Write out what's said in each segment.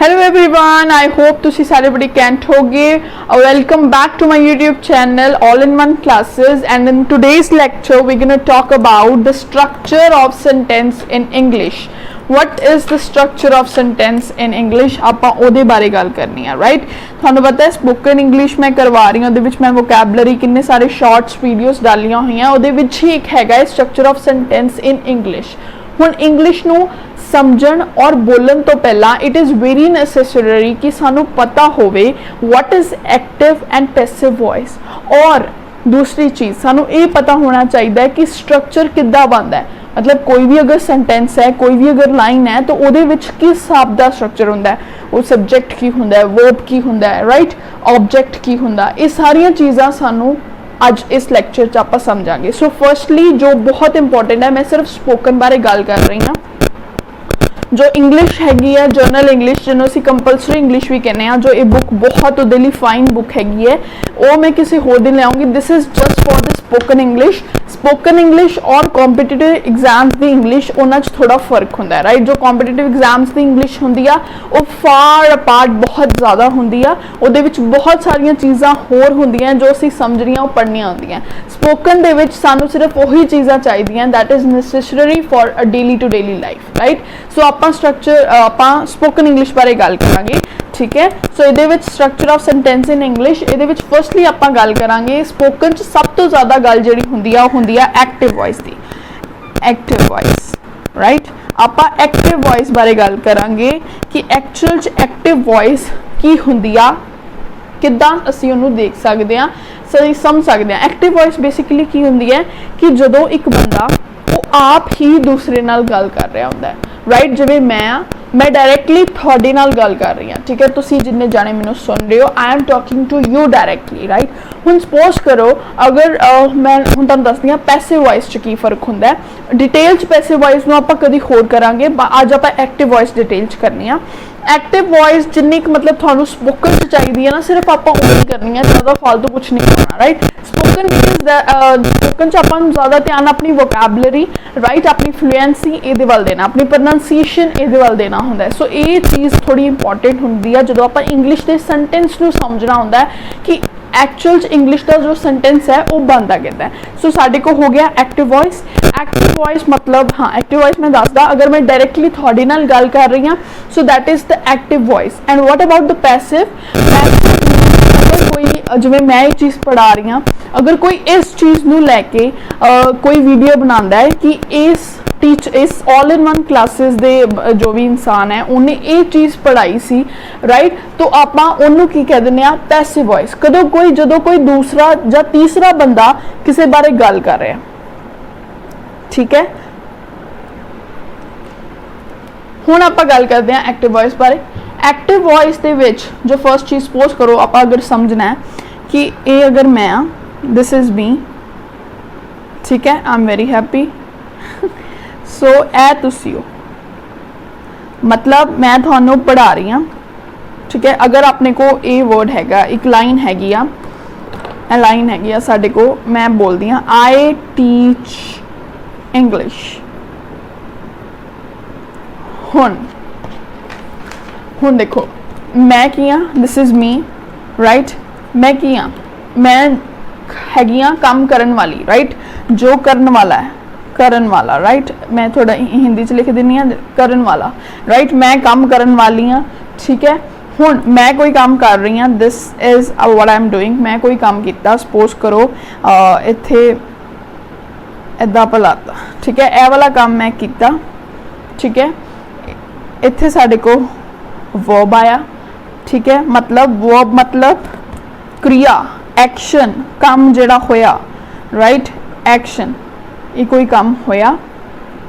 Hello everyone, I hope तुसी सारे बड़ी कैंट होगे. Welcome back to my YouTube channel All in One Classes, and in today's lecture we're going to talk about the structure of sentence in English. What is the structure of sentence in English? आपां ओदे बारे गल करनी है, right? थानू पता है spoken English मैं करवा रही हूँ, ओदे विच मैं वोकैबलरी किन्ने सारे शॉर्ट्स वीडियोस डालियां हुई हैं, ओदे विच ही एक हैगा structure of sentence in English. हुण इंग्लिश नू समझण और बोलन तो पहला इट इज़ वेरी नैसेसरी कि सानू पता होवे what is active and passive voice. और दूसरी चीज़ सानू ये पता होना चाहिए कि स्ट्रक्चर किद्दां बनदा है. मतलब कोई भी अगर सेंटेंस है, कोई भी अगर लाइन है, तो उहदे विच किस हिसाब दा स्ट्रक्चर हुंदा है. वो सब्जेक्ट की हुंदा है, वर्ब की हुंदा है, राइट, ऑब्जेक्ट की हुंदा है. ये सारियां चीज़ां सानू आज इस लैक्चर च आपां समझांगे. सो फर्स्टली जो बहुत इंपॉर्टेंट है, मैं सिर्फ स्पोकन बारे गल कर रही हाँ. जो इंग्लिश हैगी है जर्नल इंग्लिश जिन्होंने असीं कंपलसरी इंग्लिश भी कहने हैं, जो ये बुक बहुत उहदे लई फाइन बुक हैगी है, वो मैं किसी होर दिन लाऊंगी. This is just for the spoken English. Spoken English और कॉम्पीटिटिव एग्जाम्स की इंग्लिश उन्हां च थोड़ा फर्क होंदा है, राइट. जो कॉम्पीटिटिव एग्जाम्स की इंग्लिश होंदी आ वो फार अपार्ट बहुत ज़्यादा होंदी आ. उहदे विच बहुत सारियां चीज़ां होर होंदियां जो असीं समझणियां वो पढ़नियां होंदियां. स्पोकन दे विच सानू सिर्फ वही चीज़ां चाहीदियां that is necessary for a daily to daily life, right. So आपां स्ट्रक्चर आपां स्पोकन इंग्लिश बारे गल करांगे, ठीक है. सो इहदे which structure of sentence in English, इहदे विच फर्स्टली आपां गल करांगे स्पोकन च सब तो ज़्यादा गल जिहड़ी हुंदी आ हुंदी आ एक्टिव वॉइस दी. Active voice, right. आपां एक्टिव वॉइस बारे गल करांगे कि एक्चुअल च एक्टिव वॉइस की हुंदी आ, किद्दां असीं उहनूं देख सकदे आ, सही समझ सकदे आ. एक्टिव वॉइस बेसिकली की हुंदी है कि जदों एक बंदा वो आप ही दूसरे नाल गल कर रहा हुंदा है, राइट. जिवें मैं डायरैक्टली थोड़े नाल गल कर रही हाँ, ठीक है. तुसीं जिन्ने जाने मैनूं सुन रहे हो, I am talking to you directly, right. हुण सपोज करो अगर मैं हुण तुहानूं दसदी हां पैसिव वॉइस च की फर्क हुंदा है. डिटेल च पैसिव वॉइस नूं आपां कदी होर करांगे, अज आपां एक्टिव वॉइस डिटेल च करनी आ. एक्टिव वॉइस जिन्नी मतलब थानू स्पोकन च चाहिए है ना, सिर्फ आपां उन्नी करनी है, ज़्यादा फालतू कुछ नहीं करना, राइट. स्पोकन स्पोकन च आपां ज़्यादा ध्यान अपनी वोकैबलरी, राइट, अपनी फ्लुएंसी इहदे वल देना, अपनी प्रोनाउंसिएशन इहदे वल देना हुंदा है. सो ये चीज़ थोड़ी इंपॉर्टेंट हुंदी है जदों आपां इंग्लिश के सेंटेंस नूं समझना हुंदा है कि एक्चुअल इंग्लिश का जो सेंटेंस है वो बनता कितना है. सो साडे को हो गया एक्टिव वॉइस. एक्टिव वॉइस मतलब हाँ, एक्टिव वॉइस मैं दसदा अगर मैं डायरैक्टली थोड़े नाल गल कर रही हाँ, so that is the active voice. And what about the passive. अगर कोई जिवें मैं ये चीज़ पढ़ा रही हाँ, अगर कोई इस चीज़ नूं लैके कोई वीडियो बनाता है कि इस ऑल इन वन क्लासेस दे जो भी इंसान है उन्हें ये चीज़ पढ़ाई सी, राइट. तो आपां उन्होंने की कह दिंदे आ पैसिव वॉइस. जदों कोई दूसरा या तीसरा बंदा किसी बारे गल कर रहा है, ठीक है. हुण आपां गल करते हैं एक्टिव वॉइस बारे. एक्टिव वॉइस दे विच जो फर्स्ट चीज़ सपोज करो आपां अगर समझना है कि ये अगर मैं हाँ, दिस इज़ मी, ठीक है, आई एम वेरी हैप्पी. सो ए तुसी हो, मतलब मैं थानू पढ़ा रही हाँ, ठीक है. अगर अपने को ए वर्ड हैगा, एक लाइन हैगी आ, लाइन हैगी आ साडे को, मैं बोलदी हाँ आई टीच इंग्लिश. हुण देखो मैं की हाँ, दिस इज़ मी, राइट. मैं की हाँ, मैं हैगी हाँ काम करन वाली, राइट. जो करन वाला है, करन वाला, राइट. मैं थोड़ा हिंदी च लिख दिनी हाँ करन वाला, राइट. मैं काम करन वाली हाँ, ठीक है. हुण मैं कोई काम कर रही हाँ, this is what I am doing. मैं कोई काम किया, सपोज करो इत्थे इदा भलाता, ठीक है, ए वाला काम मैं किया, ठीक है. इत्थे साडे को वर्ब आया, ठीक है. मतलब वर्ब मतलब क्रिया, एक्शन, काम जिहड़ा होया, राइट, एक्शन, ये कोई काम होया.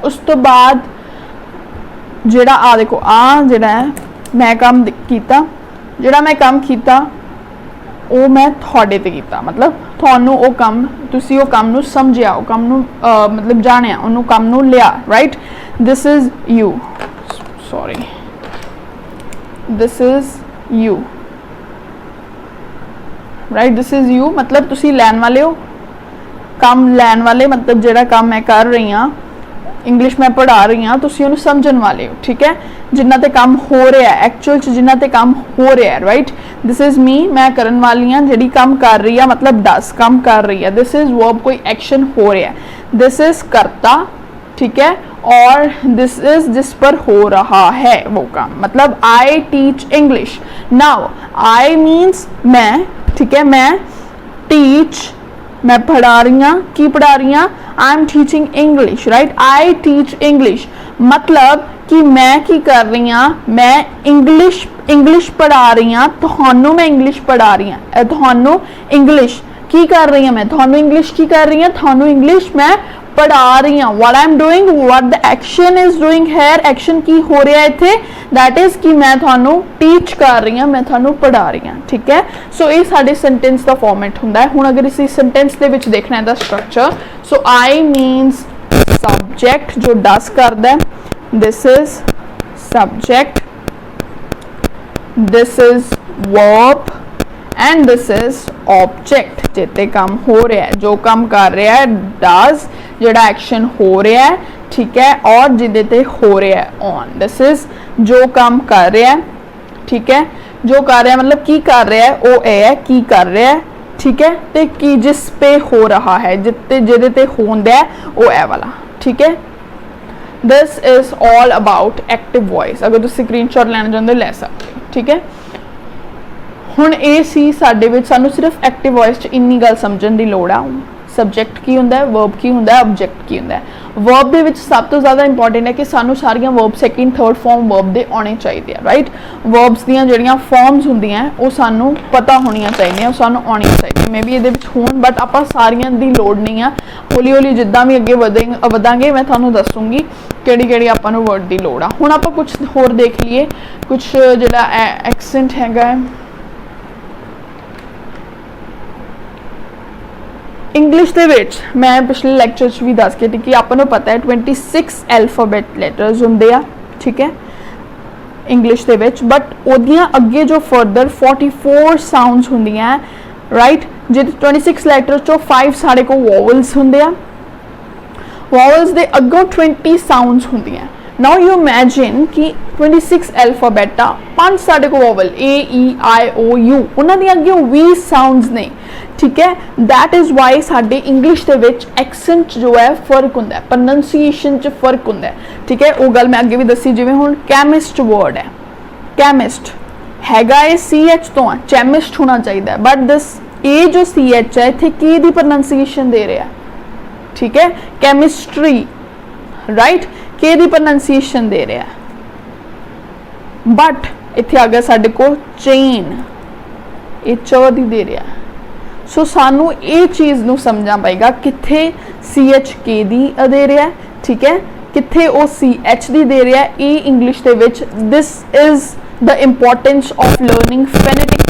उस तो बाद जिहड़ा आ देखो आ जिहड़ा है मैं काम कीता, जिहड़ा मैं काम कीता वो मैं थोड़े ते कीता, मतलब थानू वो काम तुसी वो काम नू समझिया, वो काम नू मतलब जानिया, उन्होंने काम नू लिया, right. This is you, sorry, this is you, right. This is you मतलब तुसी लैन वाले हो, काम लैन वाले, मतलब जिहड़ा काम मैं कर रही हाँ इंग्लिश मैं पढ़ा रही हाँ, तुसीं उहनूं समझण वाले हो, ठीक है। जिन्हां ते काम हो रहा है एक्चुअल च, जिन्हां ते काम हो रहा है, राइट। दिस इज मी, मैं करन वाली हाँ, जिहड़ी काम कर रही है मतलब डस, काम कर रही है। दिस इज वर्ब, कोई एक्शन हो रहा है। दिस इज करता, ठीक है। और दिस इज जिस पर हो रहा है वो काम, मतलब I teach English. Now I means मैं, ठीक है। मैं टीच, मैं पढ़ा रही हाँ, की पढ़ा रही हाँ, I am teaching English, right. I teach English मतलब कि मैं की कर रही हाँ, मैं इंग्लिश पढ़ा रही हाँ, तुहानू मैं इंग्लिश पढ़ा रही हाँ, तुहानू इंग्लिश की कर रही हाँ, मैं तुहानू इंग्लिश की कर रही हाँ, तुहानू इंग्लिश मैं पढ़ा रही हाँ। What I am doing, what the action is doing here, action की हो रहा है इत्थे, दैट इज कि मैं थानू टीच कर रही हाँ, मैं थानू पढ़ा रही हाँ, ठीक है। सो ये साडे सेंटेंस का फॉर्मेट हुंदा है। हुण अगर इसी सेंटेंस दे विच देखना है दा structure, so I means subject जो डस करदा है, this is subject, this is verb and this is object. जिते काम हो रहा है, जो काम कर रहा है, डज, जिहड़ा एक्शन हो रहा है, ठीक है, और जिहदे ते हो रहा है, ऑन। दिस इज जो काम कर रहा है, ठीक है। जो कर रहा है मतलब की कर रहा है, वो है की कर रहा है, ठीक है। ते की जिस पे हो रहा है, जिते जिहदे ते होंदा है, वो है वाला, ठीक है। This is all about active voice. अगर तुसीं स्क्रीनशॉट लैना चाहुंदे ले सकते हो, ठीक है। हुण ये सी साडे विच, सानू सिर्फ एक्टिव वॉइस च इन्नी गल समझण दी लोड़ आ। सब्जेक्ट की हुंदा है, वर्ब की हुंदा है, ऑब्जेक्ट की हुंदा है। वर्ब दे विच सब तो ज़्यादा इंपॉर्टेंट है कि सानू सारियां verb second third form verb दे आने चाहिए, राइट। वर्ब्स दीयां जिहड़ियां फॉर्म्स हुंदियां वो सानू पता होनियां चाहिए, सानू आउणियां चाहिए। मे बी इहदे विच होण, बट आपां सारियां दी लोड़ नहीं है। हौली हौली जिद्दां भी अगे वधांगे मैं तुहानू दसूंगी किहड़ी किहड़ी आपां नू वर्ड दी लोड़ आ। हुण आपां कुछ होर देख लईए, कुछ जिहड़ा एक्सेंट हैगा है इंग्लिश दे विच। मैं पिछले लैक्चर च भी दस के थी कि आपां नूं पता है 26 एल्फाबेट लैटर्स हुंदे आ, ठीक है, इंग्लिश दे विच। बट ओदियां अगे जो फर्दर 44 साउंड्स हुंदियां, राइट। जिहदे 26 लैटर चो 5 साडे को वोवल्स हुंदे आ, वोवल्स दे अगों 20 साउंड्स हुंदियां। नाउ यू इमेजिन कि 26 एल्फाबेट आ, 5 साडे को vowel A E I O you, उन्हां दी अगे 20 साउंड्स ने, ठीक है। दैट इज वाई साडे इंग्लिश दे विच एक्सेंट जो है फर्क हुंदा है, प्रोनंसिएशन च फर्क हुंदा है, ठीक है। वो गल मैं अगे भी दसी, जिवें हुण केमिस्ट वर्ड है, केमिस्ट हैगा ए सी एच तो आ, चैमिस्ट होना चाहिए, बट दिस ए जो सी एच है इत्थे की दी प्रोनंसिएशन दे रहा है, ठीक है। केमिस्ट्री, राइट, के दी प्रोनंसिएशन दे रहा है, बट इत्थे आ गया साडे को चेन, ये च दी दे रहा है। सो सानू ये चीज़ नू समझना पएगा कित्थे सी एच के दी दे रहा है, ठीक है, कित्थे ओ सी एच दी दे रहा है। ए इंग्लिश दे विच this is the importance of learning phonetic,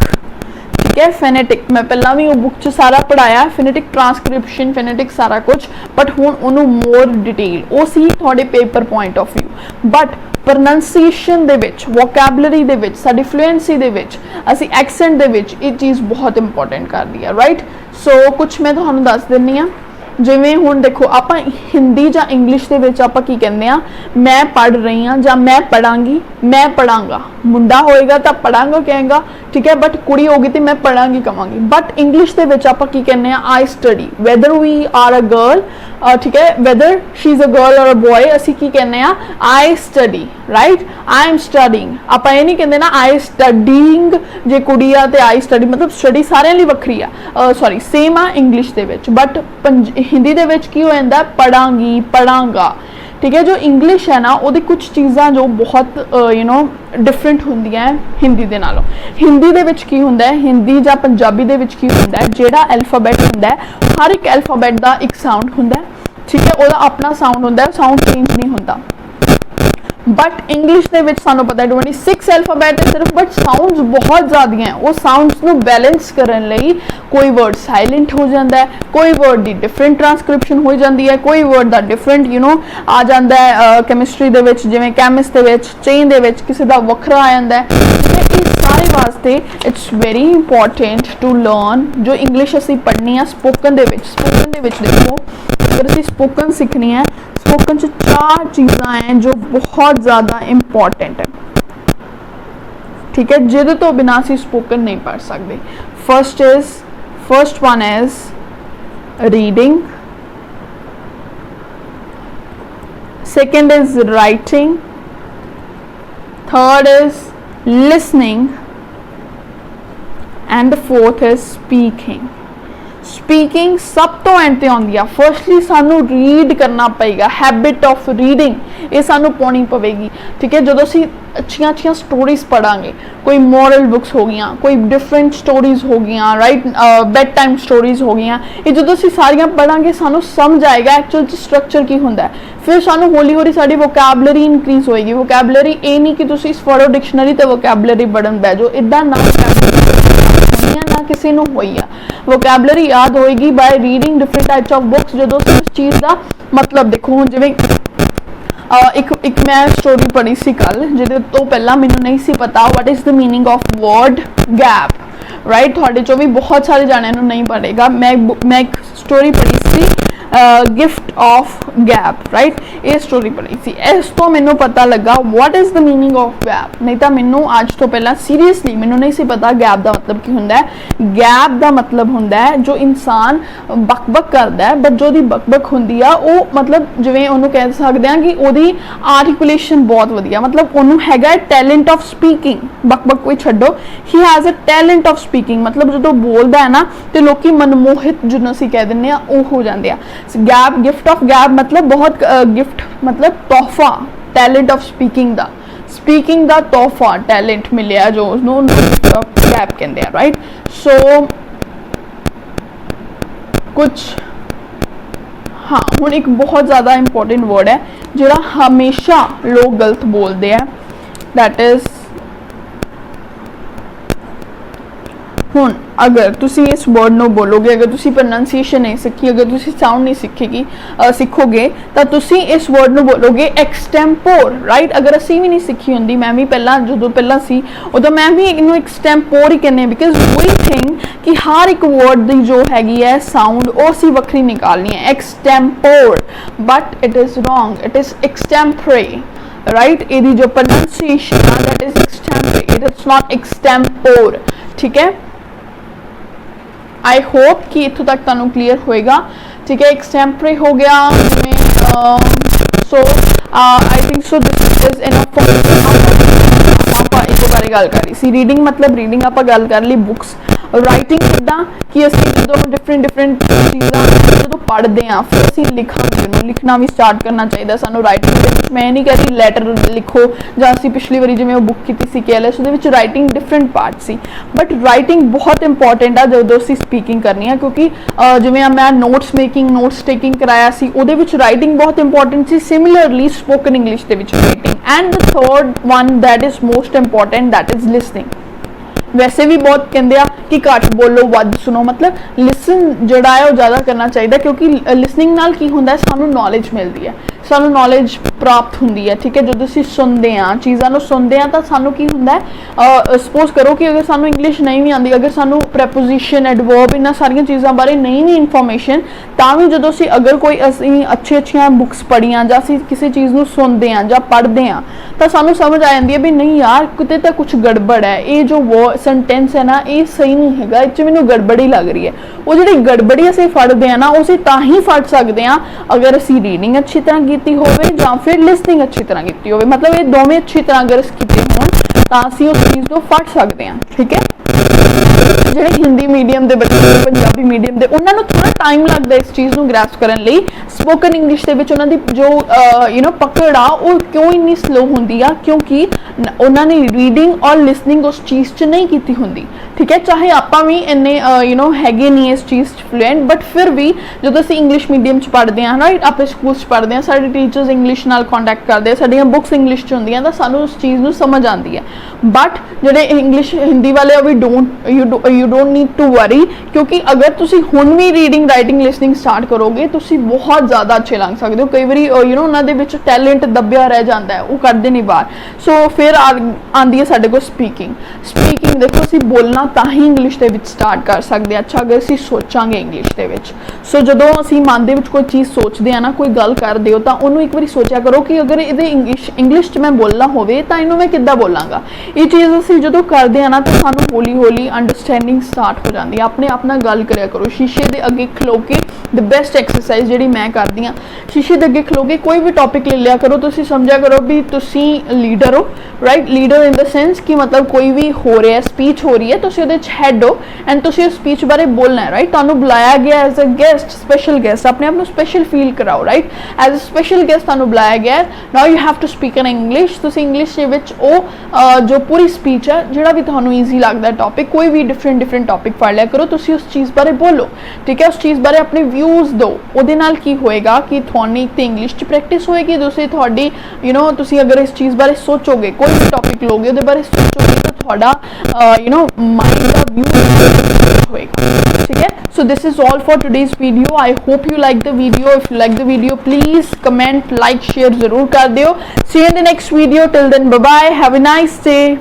ठीक है। फेनेटिक मैं पहला भी वो बुक च सारा पढ़ाया, फेनेटिक ट्रांसक्रिप्शन, फेनेटिक सारा कुछ, बट हुण उन्होंने मोर डिटेल वो सी थोड़े paper point of view. But pronunciation दे विच, वोकैबलरी दे विच, साडी फ्लुएंसी दे विच, असी एक्सेंट दे विच ये चीज़ बहुत इंपॉर्टेंट कर दी है, राइट। सो कुछ मैं तुहानू दस दिंदी हाँ। जिवें हुण देखो आपां हिंदी जां इंग्लिश दे विच आपां की कहंदे आ, मैं पढ़ रही हाँ जां मैं पढ़ांगी, मैं पढ़ांगा। मुंडा होएगा तो पढ़ांगा कहेगा, ठीक है, बट कुड़ी होगी तो मैं पढ़ांगी कहांगी। बट इंग्लिश दे विच आपां की कहंदे आ, I study, whether we are a girl, ठीक है, whether she is a girl और अ बॉय, असी की कहने आ, I study, right, I am studying. आपां ये नहीं कहंदे ना आई स्टडिंग, जे कुड़ी आ ते आई स्टडी, मतलब स्टडी सारिਆਂ ਲਈ ਵੱਖਰੀ आ, सॉरी सेम आ इंग्लिश दे विच, बट हिंदी दे विच की हो जांदा पढ़ांगी, पढ़ांगा, ठीक है। जो इंग्लिश है ना वो कुछ चीज़ां जो बहुत यू नो डिफरेंट होंदियां हिंदी दे नालों। हिंदी दे विच की हुंदा है, हिंदी जां पंजाबी दे विच की हुंदा है, जेड़ा अल्फाबेट हुंदा है हर एक अल्फाबेट दा एक साउंड हुंदा है, ठीक है, ਉਹਦਾ अपना साउंड हुंदा है, साउंड चेंज नहीं होता। बट इंग्लिश दे विच सानू पता है 26 अल्फाबेट है सिर्फ, बट साउंड्स बहुत ज़्यादा हैं। वो साउंड्स नू बैलेंस करन लई कोई वर्ड साइलेंट हो जाता है, कोई वर्ड की डिफरेंट ट्रांसक्रिप्शन हो जाती है, कोई वर्ड का डिफरेंट यू नो आ जाता है। कैमिस्ट्री दे विच जिवें केमिस्ट दे विच, चेन दे विच किसी का वखरा आ जाता है। इस सारे वास्ते it's very important to learn जो इंग्लिश असी पढ़नी है स्पोकन दे विच। स्पोकन दे विच देखो अगर असीं स्पोकन सीखनी है, स्पोकन च 4 चीज़ां हैं जो बहुत ज़्यादा इंपॉर्टेंट है, ठीक है, जिहदे तो बिना असीं स्पोकन नहीं पढ़ सकते। First one is reading, second is writing, third is listening, and the fourth is speaking. Speaking सब तो एंड ते आउंदी आ। फर्स्टली सानू रीड करना पेगा, हैबिट ऑफ रीडिंग ये सानू पाउणी पवेगी, ठीक है। जो असीं अच्छियां अच्छियां स्टोरीज पढ़ांगे, कोई मॉरल बुक्स हो गईयां, कोई डिफरेंट स्टोरीज हो गईयां, राइट, बेड टाइम स्टोरीज हो गईयां, ये जो असीं सारियां पढ़ांगे सानू समझ आएगा एक्चुअल च स्ट्रक्चर की हुंदा है। फिर सानू हौली हौली साडी वोकैबलरी इनक्रीज होएगी। वोकैबलरी ये नहीं कि तुसीं फड़ो डिक्शनरी ते वोकैबलरी पढ़न बैठ जाओ, इदां ना ना किसी नूं होई आ। वोकैबलरी याद होएगी by reading different types of books. जो उस चीज़ का मतलब देखो, हुण जिवें एक मैं स्टोरी पढ़ी सी कल, जिहदे तो पहला मैनूं नहीं सी पता what is the meaning of word gap, right. तुहाडे चों भी बहुत सारे जाणिਆਂ नूं नहीं पढ़ेगा। मैं एक स्टोरी पढ़ी सी गिफ्ट ऑफ गैप, राइट, ये स्टोरी पढ़ी सी। इस तो मैनूं पता लगा what is the meaning of gap, नहीं तो मैनूं अज तो पहला सीरीयसली मैनूं नहीं सी पता गैप का मतलब की हुंदा है। गैप का मतलब हुंदा है जो इंसान बक-बक करदा है, बट जो दी बक-बक हुंदी आ वो मतलब जिवें उहनूं कह सकदे आ कि ओहदी आर्टिकुलेशन बहुत वधिया, मतलब उहनूं हैगा टैलेंट ऑफ स्पीकिंग। बक-बक कोई छड्डो, he has a talent of speaking, मतलब जो बोलदा है ना ते लोकी मनमोहित जिन्नूं असीं कह दिंदे आ ओह हो जांदे आ। गैप, गिफ्ट ऑफ गैप मतलब बहुत गिफ्ट मतलब तोहफा, टैलेंट ऑफ स्पीकिंग दा तोहफा, टैलेंट मिलिया जो उसनूं गैप कहंदे आ, राइट। सो कुछ हाँ, हुण एक बहुत ज़्यादा इंपॉर्टेंट वर्ड है जिहड़ा हमेशा लोग गलत बोलते हैं, दैट इज़ हुण अगर तुसी इस वर्ड नूं बोलोगे, अगर तुसी प्रोनाउंसिएशन नहीं सीखी, अगर तुसी साउंड नहीं सीखोगे तो तुसी इस वर्ड नूं बोलोगे एक्सटेम्पोर, राइट। अगर असी भी नहीं सीखी हुंदी, मैं भी पहला जो पहला सी उदों मैं भी इनू एक्सटेम्पोर ही कहने, बिकॉज वी थिंक कि हर एक वर्ड दी जो हैगी है साउंड वो असी वखरी निकालनी है, extempore, but it is wrong, it is extempore, right. एदी जो प्रोनाउंसिएशन है that is extempore, it is not extempore, ठीक है। आई होप कि इत्थों तक तुहानूं क्लीयर होएगा, ठीक है। एक्सटेम्परे हो गया जिवें so I think so this is enough for आपां एक बारे गल कर रही सी। रीडिंग मतलब रीडिंग आपां गल कर ली, बुक्स। राइटिंग किद्दां कि असीं जदों डिफरेंट चीज़ां जदों पढ़दे आ फिर असीं लिखना भी स्टार्ट करना चाहिए सानूं। राइटिंग दे विच मैं नहीं कहती लैटर लिखो, जां असीं पिछली वारी जिवें बुक कीती सी केएलएस उहदे विच राइटिंग डिफरेंट पार्ट सी, बट राइटिंग बहुत इंपॉर्टेंट आ जदों असीं स्पीकिंग करनी है, क्योंकि जिवें मैं नोट्स टेकिंग कराया सी उहदे विच राइटिंग बहुत इंपॉर्टेंट सी। सिमिलरली स्पोकन इंग्लिश दे विच writing, and the third one that is most important that is listening. वैसे भी बहुत कहते हैं कि घट बोलो वध सुनो, मतलब लिसन जोड़ा है वो ज़्यादा करना चाहिए, क्योंकि लिसनिंग नाल की होंदा है सानू नॉलेज मिलती है, सानू नॉलेज प्राप्त होंदी है, ठीक है। जो असीं सुनते हैं चीज़ों को सुनते हैं तो सानू की होंदा है, सपोज करो कि अगर सानू इंग्लिश नहीं भी आती, अगर सानू प्रैपोजिशन एडवर्ब इन्हां सारियां चीज़ों बारे नहीं भी इन्फॉर्मेशन, तां भी जो असीं अगर कोई असीं अच्छियां बुक्स पढ़ियां जां असीं किसी चीज़ को सुनते हैं जां पढ़ते हैं तो सानू समझ आ जाती है भी नहीं यार किते तो कुछ गड़बड़ है, ये जो वो सेंटेंस है ना ये सही नहीं हैगा, इस मैनू गड़बड़ी लग रही है। वो जिहड़ी गड़बड़ी असीं फड़दे हैं ना उह असीं तां ही फड़ सकते हैं अगर असीं रीडिंग अच्छी तरह कीती होवे जां फिर लिसनिंग अच्छी तरह कीती होवे, मतलब ये दोवें अच्छी तरह अगर कीते होण तां असीं उस चीज़ को फड़ सकते हैं, ठीक है। ਜਿਹੜੇ हिंदी मीडियम के बच्चे पंजाबी मीडियम के उन्होंने थोड़ा टाइम लगता है इस चीज़ को ग्रैस्प करने लई। स्पोकन इंग्लिश के उन्होंने जो पकड़ आ वो क्यों इन्नी स्लो होंदी आ, क्योंकि उन्होंने रीडिंग और लिसनिंग उस चीज़ च नहीं की होंदी, ठीक है। चाहे आप भी इन्ने हैगे नहीं इस चीज़ फ्लुएंट, बट फिर भी जो असीं इंग्लिश मीडियम च पढ़ते हैं ना, आप स्कूल पढ़ते हैं, साडे टीचर्स इंग्लिश नाल कॉन्टैक्ट करते हैं, साडियां बुक्स इंग्लिश च होंदियां, तां सानूं उस चीज़ को समझ आती है। बट जिहड़े इंग्लिश हिंदी वाले भी you don't need to worry, क्योंकि अगर तुसी हुण भी रीडिंग राइटिंग लिसनिंग स्टार्ट करोगे तुसी बहुत ज़्यादा अच्छे लंघ सकते हो। कई बारी यू नो उन्हां दे विच टैलेंट दबिया रह जाता है, वो करते नहीं बाहर। सो फिर आंदी है साडे कोल स्पीकिंग। स्पीकिंग देखो असीं बोलना तां ही इंग्लिश दे विच स्टार्ट कर सकते हैं। अच्छा अगर असीं सोचांगे इंग्लिश दे विच, सो जदों असीं मन दे विच कोई चीज़ सोचते हैं ना, कोई गल करदे हो तां उहनूं एक बारी सोचा करो कि अगर इहदे इंग्लिश च मैं बोलना होवे तां इहनूं मैं किद्दां बोलांगा। ये चीज़ असीं जदों करदे हैं ना तो सानूं हौली हौली अंडरस्टैंडिंग स्टार्ट हो जाती है। अपने आप नाल गल करिया करो, शीशे दे अगे खलो के द बेस्ट एक्सरसाइज जिहड़ी मैं करदी हां, शीशे दे अगे खलो के कोई भी टॉपिक ले लिया करो, तुसीं समझिया करो भी तुसीं लीडर हो, right. Leader in the sense कि मतलब कोई भी हो रहा है, स्पीच हो रही है, तुसीं उहदे च हैड हो एंड तुसीं उस स्पीच बारे बोलना है, राइट। तुहानूं बुलाया गया as a guest, special guest, अपने आप को स्पेशल फील कराओ, right. As a special guest तुहानूं बुलाया गया है, now you have to speak in English. तुसीं इंग्लिश दे विच जो पूरी स्पीच है जिहड़ा भी तुहानूं ईजी लगदा है टॉपिक, कोई भी डिफरेंट टॉपिक फड़ लिया करो, तुसीं उस चीज़ बारे बोलो, ठीक है। उस चीज़ बारे अपने व्यूज़ दो, उहदे नाल की होएगा कि तुहानूं एक ते इंग्लिश च प्रैक्टिस होएगी, दूसरी तुहाडी यू नो तुसीं अगर इस चीज़ बारे सोचोगे, कोई भी टॉपिक लोगे उहदे बारे सोचोगे तो तुहाडा यू नो माइंड दा व्यू होएगा, ठीक है। So this is all for today's video. I hope you like the video. If you like the video please comment, like, share जरूर कर दियो। See you in the next video. Till then bye bye, have a nice day.